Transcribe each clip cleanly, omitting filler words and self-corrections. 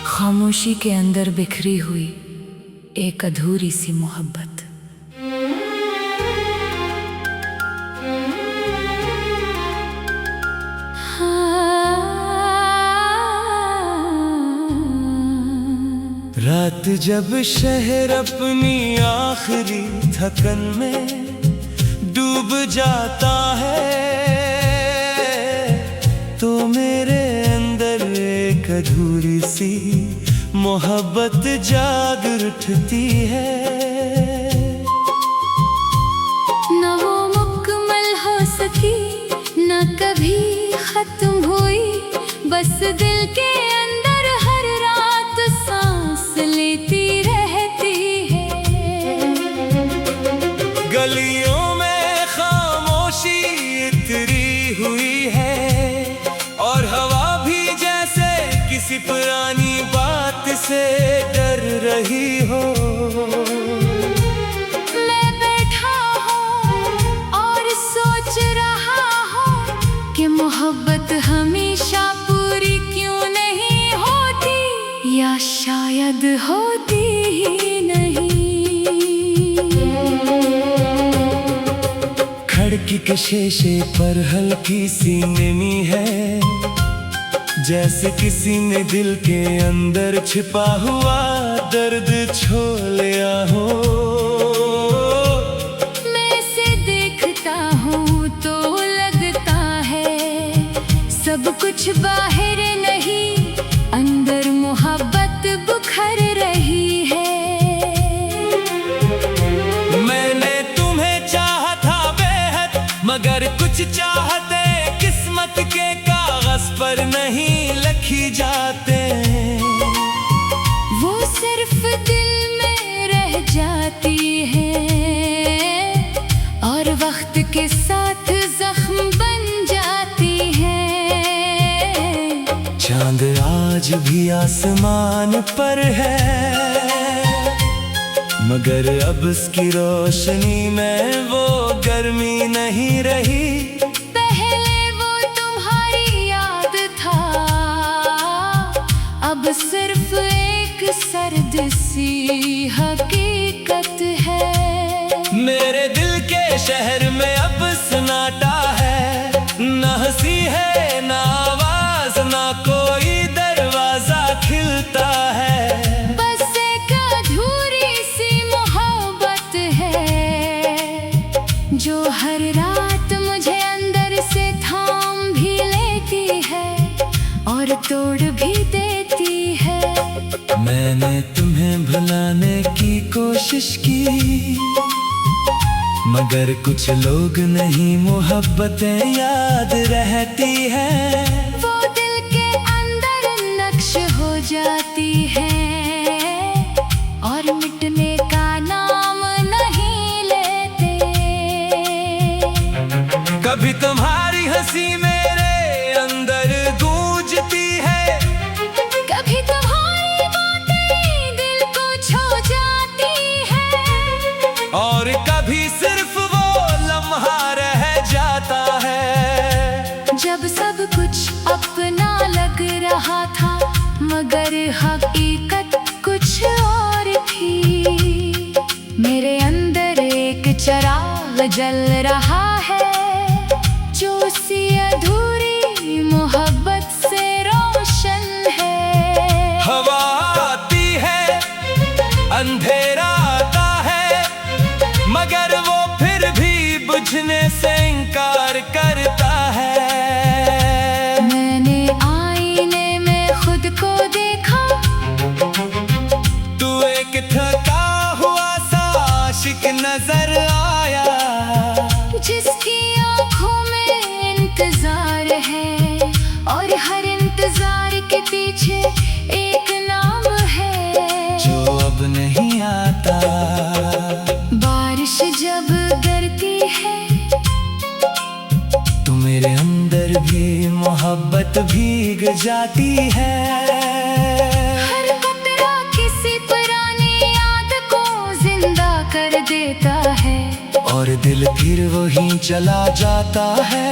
खामोशी के अंदर बिखरी हुई एक अधूरी सी मोहब्बत। रात जब शहर अपनी आखिरी थकन में डूब जाता है, तो मेरे अंदर एक अधूरी सी मोहब्बत जाग उठती है। न वो मुकम्मल हो सकी, न कभी खत्म हुई, बस दिल के अंदर हर रात सांस लेती रहती है। गलियों में खामोशी इतरी हुई है, और हवा भी जैसे किसी पुरानी बात से डर रही हो। मैं बैठा हूँ और सोच रहा हूँ कि मोहब्बत हमेशा पूरी क्यों नहीं होती, या शायद होती ही नहीं। खिड़की के शीशे पर हल्की सी नमी है, जैसे किसी ने दिल के अंदर छिपा हुआ दर्द छोड़ लिया हो। मैं इसे देखता हूँ तो लगता है सब कुछ बाहर नहीं, अंदर मोहब्बत बुखर रही है। मैंने तुम्हें चाहा था बेहद, मगर कुछ चाहते किस्मत के कागज पर नहीं लिखी जाते। वो सिर्फ दिल में रह जाती है, और वक्त के साथ जख्म बन जाती है। चांद आज भी आसमान पर है, मगर अब उसकी रोशनी में वो गर्मी नहीं रही। पहले वो तुम्हारी याद था, अब सिर्फ एक सर्द सी हकीकत है। मेरे दिल के शहर में अब सन्नाटा है, न हंसी है न आवाज, न कोई दरवाजा खिलता है। बस एक अधूरी सी मोहब्बत है, जो हर रात मुझे अंदर से थाम भी लेती है और तोड़ भी देती है। मैंने तुम्हें भुलाने की कोशिश की, मगर कुछ लोग नहीं मोहब्बतें याद रहती है। वो दिल के अंदर नक्श हो जाती है, और मिटने का नाम नहीं लेते। कभी तुम्हारी हंसी मेरे अंदर गूंजती है, कभी तुम्हारी बातें दिल को छू जाती है, और कभी सिर्फ वो लम्हा रह जाता है। जब सब कुछ अपना लग रहा था, मगर हकीकत कुछ और थी। मेरे अंदर एक चिराग जल रहा है, जो उसी अधूरी मोहब्बत से रोशन है। हवा आती है, अंधेरा आता है, मगर वो फिर भी बुझने से इनकार करता है। मैंने आईने में खुद को देखा, तू एक थका हुआ सा आशिक नजर आया, जिसकी आँखों में इंतजार है, और हर इंतजार के पीछे एक नाम है, जो अब नहीं आता। बारिश जब गिरती है, तो मेरे अंदर भी मोहब्बत भीग जाती है। हर कतरा किसी पुरानी याद को जिंदा कर देता है। और दिल फिर वहीं चला जाता है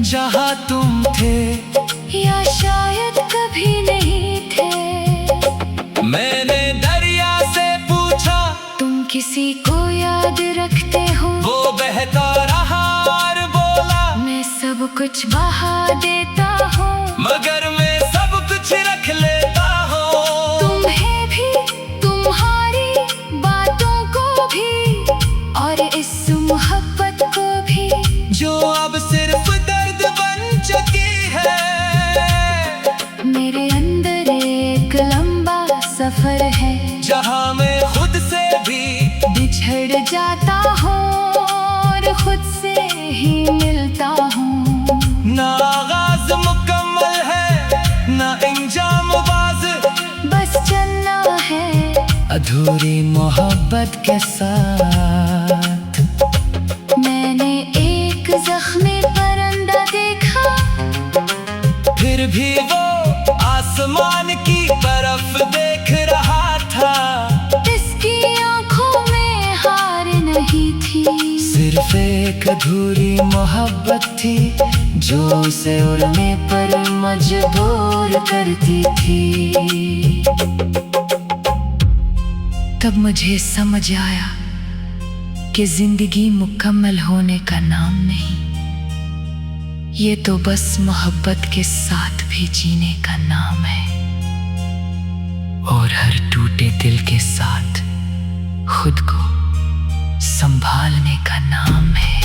जहाँ तुम थे, या शायद कभी नहीं थे। मैंने दरिया से पूछा, तुम किसी को याद रखते हो? वो बहता रहा और बोला, मैं सब कुछ बहा देता हूँ, मगर मैं सब कुछ रख लेता हूँ। तुम्हें भी, तुम्हारी बातों को भी, और इस मोहब्बत को भी, जो अब सिर्फ दर्द बन चुकी है। मेरे अंदर एक लंबा सफर है, जहाँ मैं खुद से भी बिछड़ जाता हूँ और खुद से ही मिलता हूँ। ना आगाज मुकम्मल है, ना इंजाम बाज, बस चलना है अधूरी मोहब्बत के साथ। मैंने एक जख्मी परिंदा देखा, फिर भी वो आसमान की तरफ देख रहा था। इसकी आंखों में हार नहीं थी, सिर्फ एक अधूरी मोहब्बत थी जो उसे उड़ने पर मजबूर करती थी। तब मुझे समझ आया कि जिंदगी मुकम्मल होने का नाम नहीं, ये तो बस मोहब्बत के साथ भी जीने का नाम है, और हर टूटे दिल के साथ खुद को संभालने का नाम है।